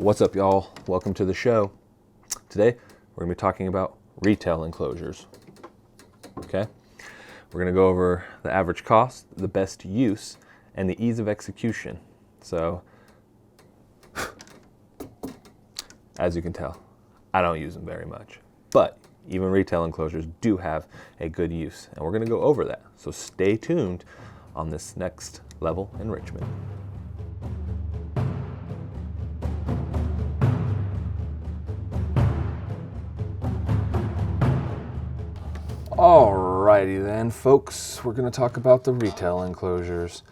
What's up, y'all? Welcome to the show. Today, we're going to be talking about retail enclosures. Okay? We're going to go over the average cost, the best use, and the ease of execution. So, as you can tell, I don't use them very much. But even retail enclosures do have a good use, and we're going to go over that. So stay tuned on this next level enrichment. Alrighty then, folks, we're going to talk about the retail enclosures.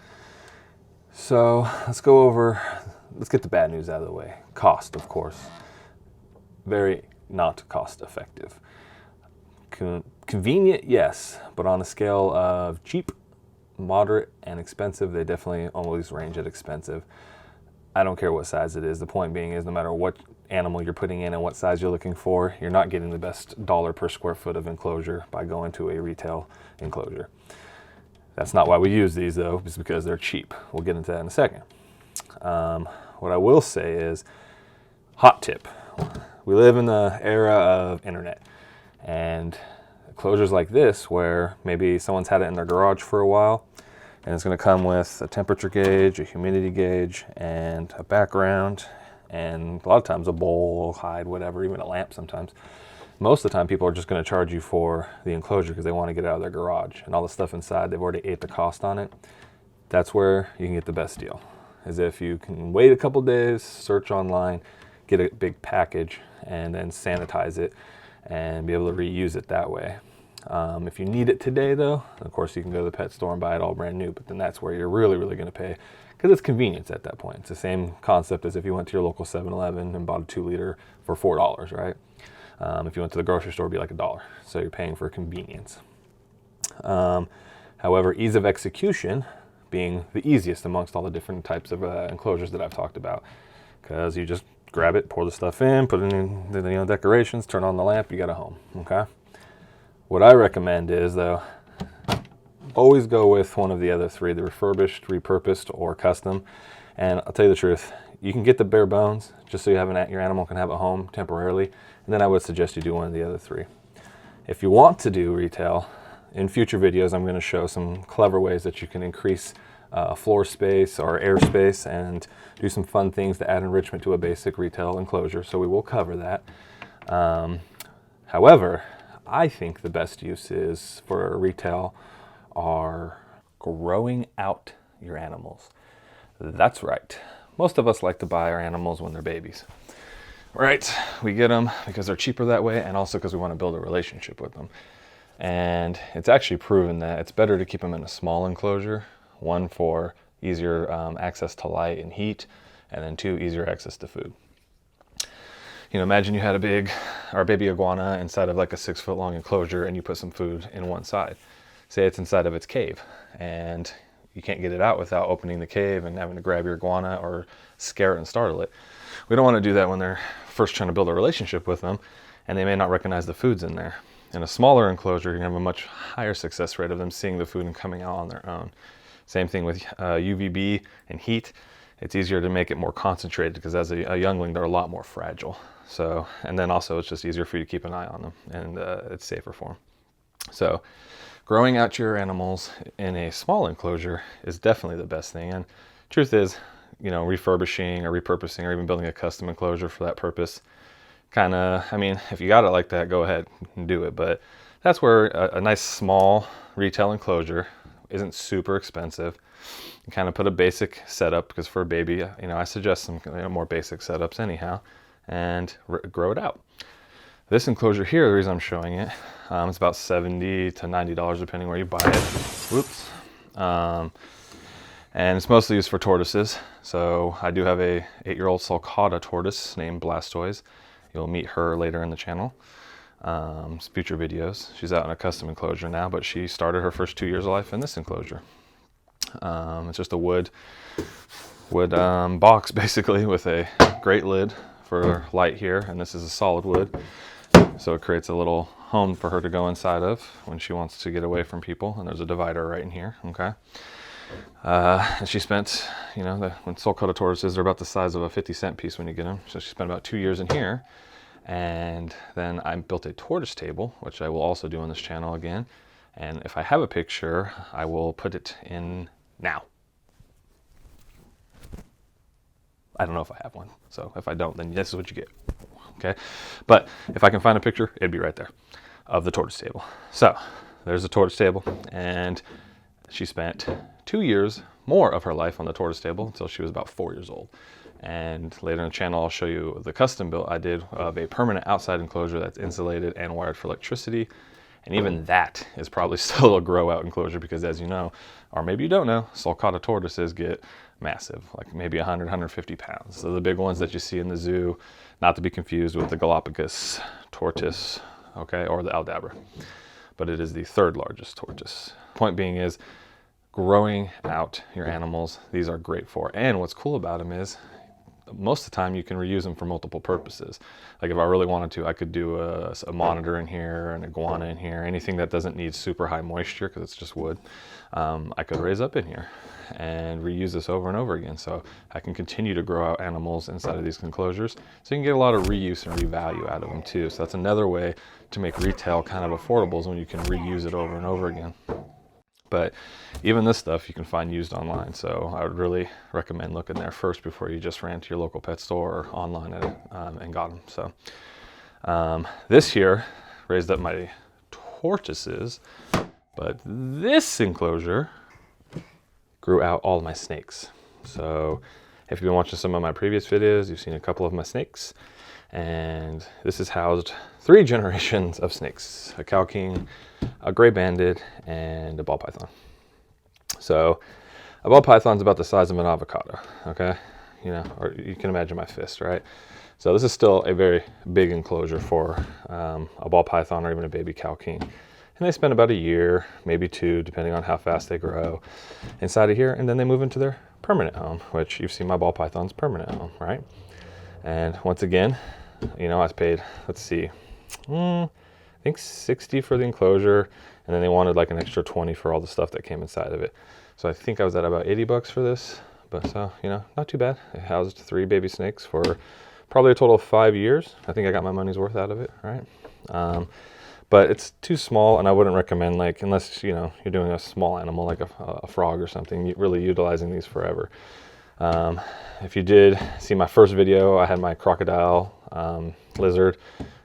So let's get the bad news out of the way. Cost, of course. Very not cost effective. Convenient, yes, but on a scale of cheap, moderate, and expensive, they definitely always range at expensive. I don't care what size it is. The point being is no matter what animal you're putting in and what size you're looking for, you're not getting the best dollar per square foot of enclosure by going to a retail enclosure. That's not why we use these though, it's because they're cheap. We'll get into that in a second. What I will say is, hot tip. We live in the era of internet, and enclosures like this where maybe someone's had it in their garage for a while, and it's going to come with a temperature gauge, a humidity gauge, and a background, and a lot of times a bowl, hide, whatever, even a lamp sometimes. Most of the time people are just going to charge you for the enclosure because they want to get it out of their garage, and all the stuff inside, they've already ate the cost on it. That's where you can get the best deal, is if you can wait a couple days, search online, get a big package, and then sanitize it and be able to reuse it that way. If you need it today though, of course you can go to the pet store and buy it all brand new, but then that's where you're really going to pay, because it's convenience at that point. It's the same concept as if you went to your local 7-Eleven and bought a 2-liter for $4, right? If you went to the grocery store, it'd be like $1. So you're paying for convenience. However, ease of execution being the easiest amongst all the different types of enclosures that I've talked about, because you just grab it, pour the stuff in, put it in the decorations, turn on the lamp, you got a home. Okay. What I recommend is though, always go with one of the other three: the refurbished, repurposed, or custom. And I'll tell you the truth, you can get the bare bones just so your animal can have a home temporarily, and then I would suggest you do one of the other three. If you want to do retail, in future videos I'm going to show some clever ways that you can increase floor space or air space and do some fun things to add enrichment to a basic retail enclosure, so we will cover that. However, I think the best uses for retail are growing out your animals. That's right. Most of us like to buy our animals when they're babies. Right? We get them because they're cheaper that way, and also because we want to build a relationship with them. And it's actually proven that it's better to keep them in a small enclosure, one for easier access to light and heat, and then 2, easier access to food. You know, imagine you had a baby iguana inside of like a 6-foot long enclosure, and you put some food in one side. Say it's inside of its cave, and you can't get it out without opening the cave and having to grab your iguana or scare it and startle it. We don't want to do that when they're first trying to build a relationship with them, and they may not recognize the food's in there. In a smaller enclosure, you're going to have a much higher success rate of them seeing the food and coming out on their own. Same thing with UVB and heat. It's easier to make it more concentrated because as a youngling, they're a lot more fragile. So, and then also it's just easier for you to keep an eye on them, and it's safer for them. So growing out your animals in a small enclosure is definitely the best thing. And truth is, you know, refurbishing or repurposing or even building a custom enclosure for that purpose, kind of, I mean, if you got it like that, go ahead and do it. But that's where a nice small retail enclosure isn't super expensive. You kind of put a basic setup, because for a baby, you know, I suggest some more basic setups anyhow, and grow it out. This enclosure here, the reason I'm showing it, it's about $70 to $90 depending where you buy it. Whoops. And it's mostly used for tortoises. So I do have a 8-year-old sulcata tortoise named Blastoise. You'll meet her later in the channel. Future videos. She's out in a custom enclosure now, but she started her first 2 years of life in this enclosure. It's just a wood box basically with a grate lid for light here, and this is a solid wood, so it creates a little home for her to go inside of when she wants to get away from people, and there's a divider right in here. Okay, And she spent, you know, when sulcata tortoises are about the size of a 50-cent piece when you get them. So she spent about 2 years in here. And then I built a tortoise table, which I will also do on this channel again. And if I have a picture, I will put it in now. I don't know if I have one. So if I don't, then this is what you get. Okay. But if I can find a picture, it'd be right there of the tortoise table. So there's the tortoise table, and she spent 2 years more of her life on the tortoise table until she was about 4 years old. And later in the channel, I'll show you the custom build I did of a permanent outside enclosure that's insulated and wired for electricity. And even that is probably still a grow out enclosure because, as you know, or maybe you don't know, sulcata tortoises get massive, like maybe 100, 150 pounds. So the big ones that you see in the zoo, not to be confused with the Galapagos tortoise, okay, or the Aldabra, but it is the third largest tortoise. Point being is, growing out your animals, these are great for. And what's cool about them is, most of the time you can reuse them for multiple purposes. Like if I really wanted to, I could do a monitor in here, an iguana in here, anything that doesn't need super high moisture because it's just wood. I could raise up in here and reuse this over and over again. So I can continue to grow out animals inside of these enclosures. So you can get a lot of reuse and revalue out of them too. So that's another way to make retail kind of affordable, is when you can reuse it over and over again. But even this stuff you can find used online, so I would really recommend looking there first before you just ran to your local pet store or online at it, and got them. So this here raised up my tortoises, but this enclosure grew out all of my snakes. So if you've been watching some of my previous videos, you've seen a couple of my snakes, and this has housed 3 generations of snakes: a cow king, a gray banded, and a ball python. So a ball python's about the size of an avocado, okay? You know, or you can imagine my fist, right? So this is still a very big enclosure for a ball python or even a baby cow king. And they spend about a year, maybe 2, depending on how fast they grow, inside of here, and then they move into their permanent home, which you've seen my ball python's permanent home, right? And once again, you know, I paid, let's see, I think 60 for the enclosure, and then they wanted like an extra 20 for all the stuff that came inside of it. So I think I was at about 80 bucks for this, but so, you know, not too bad. It housed 3 baby snakes for probably a total of 5 years. I think I got my money's worth out of it, right? But it's too small, and I wouldn't recommend, like, unless, you know, you're doing a small animal like a frog or something, really utilizing these forever. If you did see my first video, I had my crocodile lizard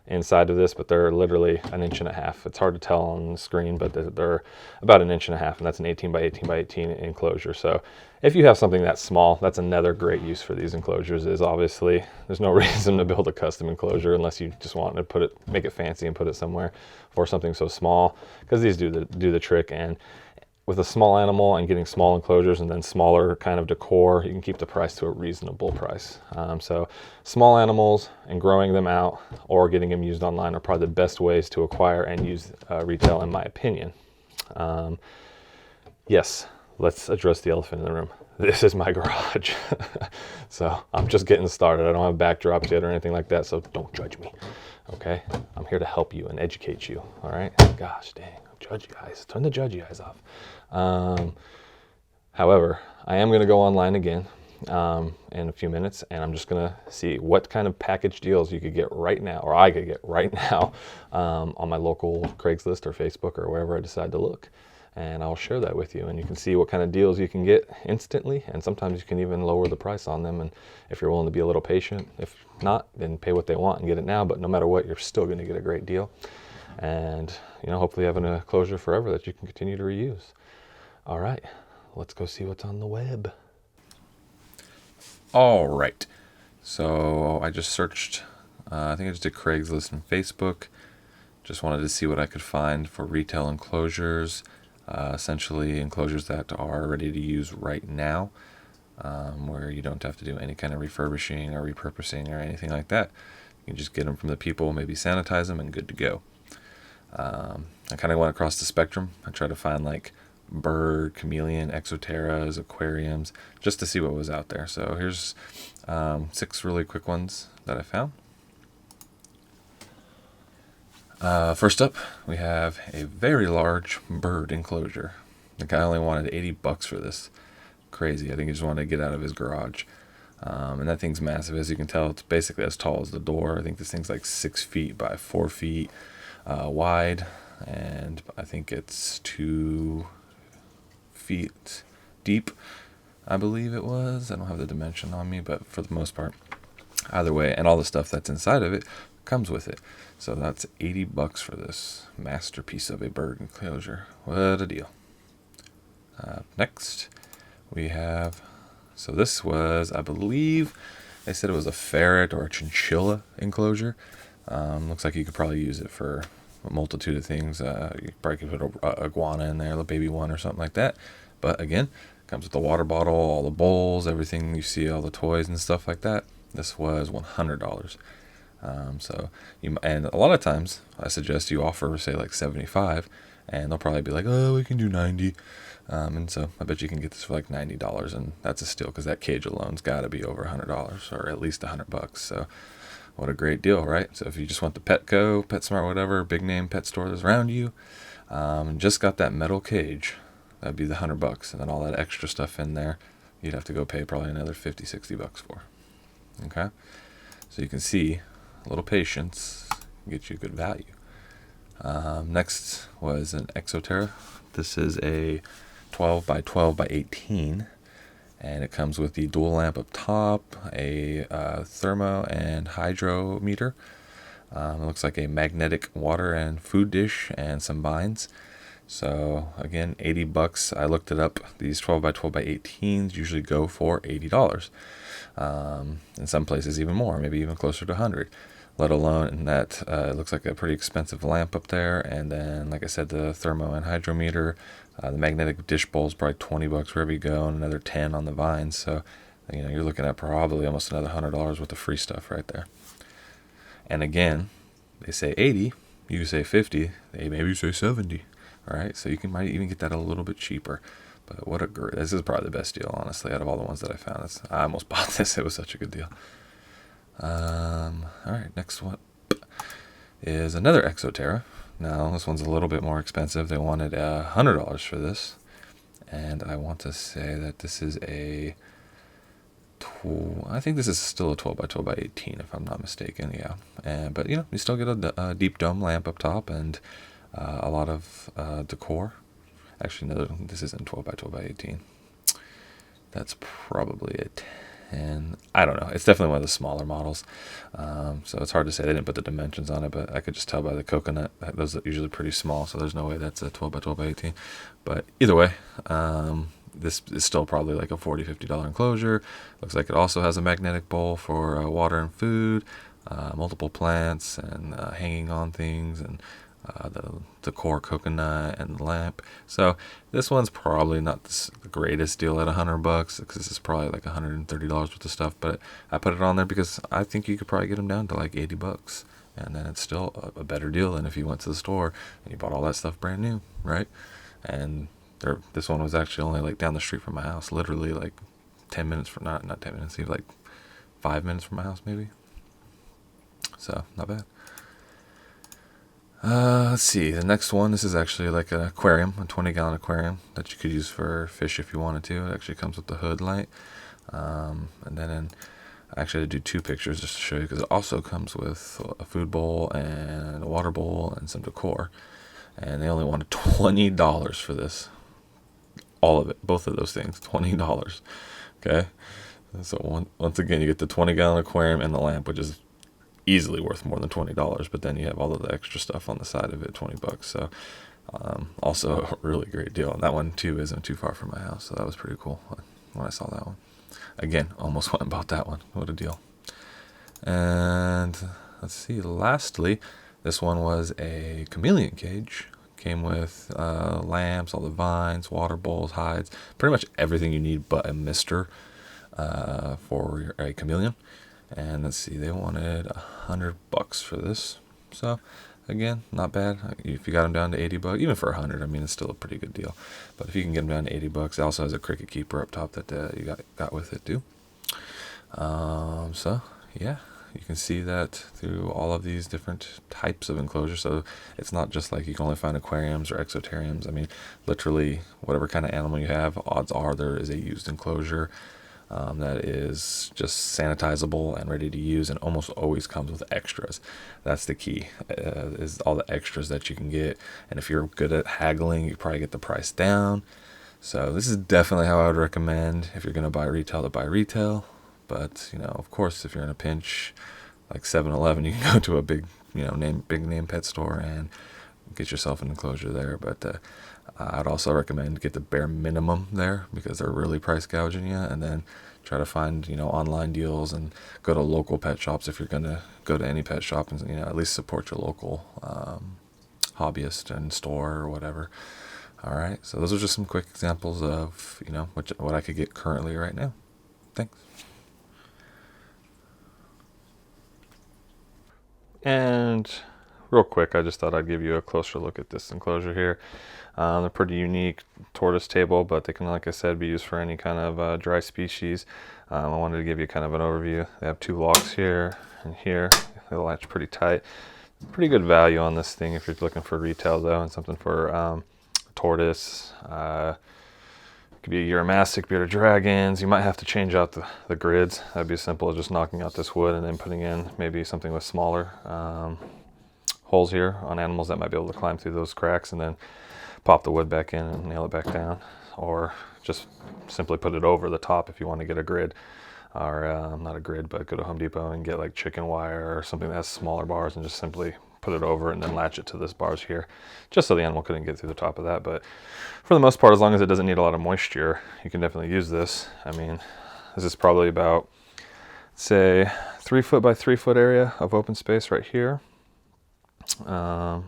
inside of this, but they're literally 1.5 inches. It's hard to tell on the screen, but they're about 1.5 inches, and that's an 18 by 18 by 18 enclosure. So if you have something that small, that's another great use for these enclosures. Is obviously there's no reason to build a custom enclosure unless you just want to make it fancy and put it somewhere for something so small, because these do the trick. And with a small animal and getting small enclosures and then smaller kind of decor, you can keep the price to a reasonable price. So small animals and growing them out or getting them used online are probably the best ways to acquire and use retail, in my opinion. Yes, let's address the elephant in the room. This is my garage. So I'm just getting started. I don't have backdrops yet or anything like that, so don't judge me, okay? I'm here to help you and educate you, all right? Gosh dang. Judge guys, turn the judgy eyes off. However, I am going to go online again in a few minutes, and I'm just going to see what kind of package deals you could get right now, or I could get right now, on my local Craigslist or Facebook or wherever I decide to look. And I'll share that with you, and you can see what kind of deals you can get instantly, and sometimes you can even lower the price on them, and if you're willing to be a little patient. If not, then pay what they want and get it now, but no matter what, you're still going to get a great deal. And, you know, hopefully have an enclosure forever that you can continue to reuse. All right, let's go see what's on the web. All right, so I just searched, I think I just did Craigslist and Facebook. Just wanted to see what I could find for retail enclosures, essentially enclosures that are ready to use right now, where you don't have to do any kind of refurbishing or repurposing or anything like that. You can just get them from the people, maybe sanitize them, and good to go. I kind of went across the spectrum. I tried to find like bird, chameleon, exoteras, aquariums, just to see what was out there. So here's 6 really quick ones that I found. First up, we have a very large bird enclosure. The guy only wanted 80 bucks for this. crazy. I think he just wanted to get out of his garage. And that thing's massive. As you can tell, it's basically as tall as the door. I think this thing's like 6 feet by 4 feet wide, and I think it's 2 feet deep, I believe it was. I don't have the dimension on me, but for the most part, either way, and all the stuff that's inside of it comes with it. So that's $80 for this masterpiece of a bird enclosure. What a deal. Next, we have, so this was, I believe, they said it was a ferret or a chinchilla enclosure. Looks like you could probably use it for a multitude of things. You probably could put a iguana in there, a baby one or something like that. But again, comes with the water bottle, all the bowls, everything you see, all the toys and stuff like that. This was $100. And a lot of times I suggest you offer, say, like 75, and they'll probably be like, oh, we can do 90. And so I bet you can get this for like $90, and that's a steal because that cage alone's got to be over $100 or at least $100. So what a great deal, right? So if you just want the Petco, PetSmart, whatever big name pet store that's around you, just got that metal cage, that'd be the $100, and then all that extra stuff in there, you'd have to go pay probably another $50-$60 for. Okay, so you can see a little patience can get you good value. Next was an Exoterra. This is a 12 by 12 by 18, and it comes with the dual lamp up top, a thermo and hydrometer. It looks like a magnetic water and food dish and some vines. So again, $80. I looked it up. These 12 by 12 by 18s usually go for $80. In some places even more, maybe even closer to 100. Let alone, and that it looks like a pretty expensive lamp up there. And then, like I said, the thermo and hydrometer, the magnetic dish bowl is probably $20 wherever you go, and another 10 on the vines. So, you're looking at probably almost another $100 worth of free stuff right there. And again, they say 80, you say 50, they maybe say 70. All right, so might even get that a little bit cheaper. But this is probably the best deal, honestly, out of all the ones that I found. I almost bought this. It was such a good deal. All right, next one is another Exoterra. Now, this one's a little bit more expensive. They wanted $100 for this. And I want to say that this is I think this is still a 12 by 12 by 18, if I'm not mistaken, yeah. But, you still get a deep dome lamp up top and a lot of decor. Actually, no, this isn't 12 by 12 by 18. That's probably a 10. I don't know. It's definitely one of the smaller models. So it's hard to say. They didn't put the dimensions on it, but I could just tell by the coconut. Those are usually pretty small, so there's no way that's a 12 by 12 by 18. But either way, this is still probably like a $40, $50 enclosure. Looks like it also has a magnetic bowl for water and food, multiple plants, and hanging on things, and the decor coconut and the lamp. So this one's probably not the greatest deal at $100 because this is probably like $130 worth of stuff. But I put it on there because I think you could probably get them down to like $80, and then it's still a better deal than if you went to the store and you bought all that stuff brand new, right? And this one was actually only like down the street from my house, literally like 10 minutes from not 10 minutes, like 5 minutes from my house maybe. So not bad. Let's see, the next one, this is actually like an aquarium, a 20-gallon aquarium that you could use for fish if you wanted to. It actually comes with the hood light. And then I actually had to do 2 pictures just to show you because it also comes with a food bowl and a water bowl and some decor. And they only wanted $20 for this. All of it, both of those things, $20. Okay? So once again, you get the 20-gallon aquarium and the lamp, which is easily worth more than $20, but then you have all of the extra stuff on the side of it, $20. So also a really great deal. And that one too isn't too far from my house, so that was pretty cool when I saw that one. Again, almost went and bought that one. What a deal. And let's see, lastly, this one was a chameleon cage. Came with lamps, all the vines, water bowls, hides, pretty much everything you need but a mister for a chameleon. And let's see, they wanted $100 for this. So again, not bad. If you got them down to $80, even for $100, I mean, it's still a pretty good deal. But if you can get them down to $80, it also has a cricket keeper up top that you got with it too. So yeah, You can see that through all of these different types of enclosures. So it's not just like you can only find aquariums or exotariums. I mean, literally whatever kind of animal you have, odds are there is a used enclosure that is just sanitizable and ready to use, and almost always comes with extras. That's the key, is all the extras that you can get. And if you're good at haggling, you probably get the price down. So this is definitely how I would recommend if you're going to buy retail, to buy retail. But, you know, of course, if you're in a pinch like 7-Eleven, you can go to a big name pet store and get yourself an enclosure there. But I'd also recommend get the bare minimum there, because they're really price gouging you, and then try to find, you know, online deals and go to local pet shops if you're going to go to any pet shop, and, you know, at least support your local hobbyist and store or whatever. All right, so those are just some quick examples of, you know, what I could get currently right now. Thanks. And real quick, I just thought I'd give you a closer look at this enclosure here. They're pretty unique tortoise table, but they can, like I said, be used for any kind of dry species. I wanted to give you kind of an overview. They have 2 locks here and here. They latch pretty tight. Pretty good value on this thing if you're looking for retail though, and something for tortoise. Could be a Uromastic, bearded dragons. You might have to change out the grids. That'd be as simple as just knocking out this wood and then putting in maybe something with smaller holes here on animals that might be able to climb through those cracks, and then pop the wood back in and nail it back down. Or just simply put it over the top if you want to get a grid. Or not a grid, but go to Home Depot and get like chicken wire or something that has smaller bars, and just simply put it over and then latch it to this bars here, just so the animal couldn't get through the top of that. But for the most part, as long as it doesn't need a lot of moisture, you can definitely use this. I mean, this is probably about, say, 3 foot by 3 foot area of open space right here. I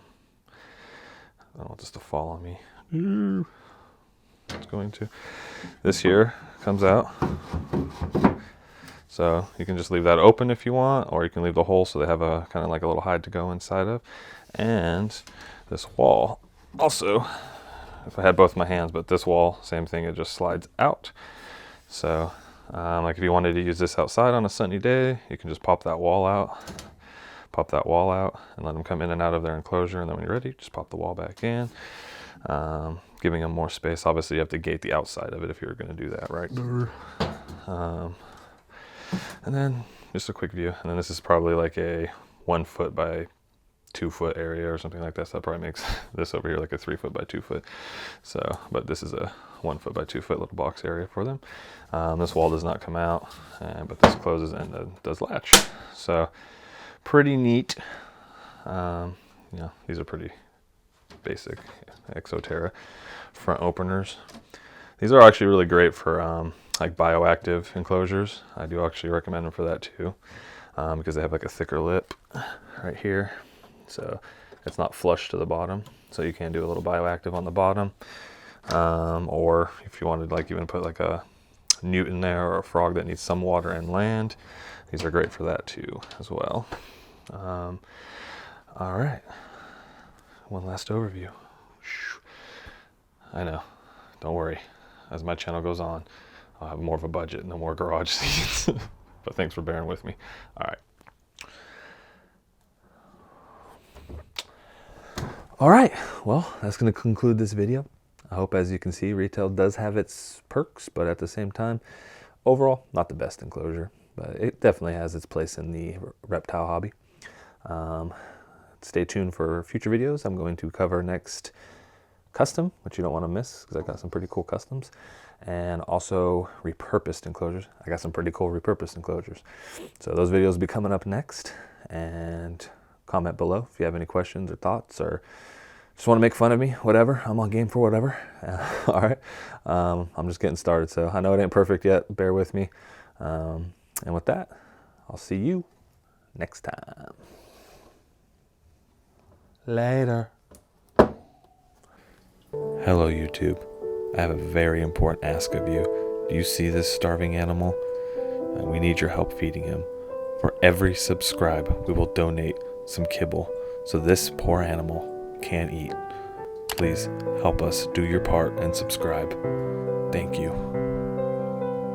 don't want this to fall on me. It's going to. This here comes out. So you can just leave that open if you want, or you can leave the hole so they have a kind of like a little hide to go inside of. And this wall also, if I had both my hands, but this wall, same thing, it just slides out. So like if you wanted to use this outside on a sunny day, you can just pop that wall out, and let them come in and out of their enclosure. And then when you're ready, just pop the wall back in, giving them more space. Obviously you have to gate the outside of it if you're going to do that, right? And then just a quick view. And then this is probably like a 1 foot by 2 foot area or something like that. So that probably makes this over here like a 3 foot by 2 foot. So, but this is a 1 foot by 2 foot little box area for them. This wall does not come out, but this closes and does latch. So pretty neat. You know, these are pretty basic Exoterra front openers. These are actually really great for like bioactive enclosures. I do actually recommend them for that too, because they have like a thicker lip right here, so it's not flush to the bottom, so you can do a little bioactive on the bottom. Or if you wanted like even put like a newt in there, or a frog that needs some water and land, these are great for that too as well. All right, one last overview. I know, don't worry, as my channel goes on, I'll have more of a budget and no more garage scenes. But thanks for bearing with me. All right, well, that's going to conclude this video. I hope, as you can see, retail does have its perks, but at the same time, overall, not the best enclosure, but it definitely has its place in the reptile hobby. Stay tuned for future videos. I'm going to cover next custom, which you don't want to miss, because I got some pretty cool customs, and also repurposed enclosures. I got some pretty cool repurposed enclosures. So those videos will be coming up next, and comment below if you have any questions or thoughts, or just want to make fun of me, whatever. I'm on game for whatever. All right, I'm just getting started, so I know it ain't perfect yet. Bear with me. And with that, I'll see you next time. Later. Hello YouTube. I have a very important ask of you. Do you see this starving animal? We need your help feeding him. For every subscribe, we will donate some kibble so this poor animal can eat. Please help us do your part and subscribe. Thank you.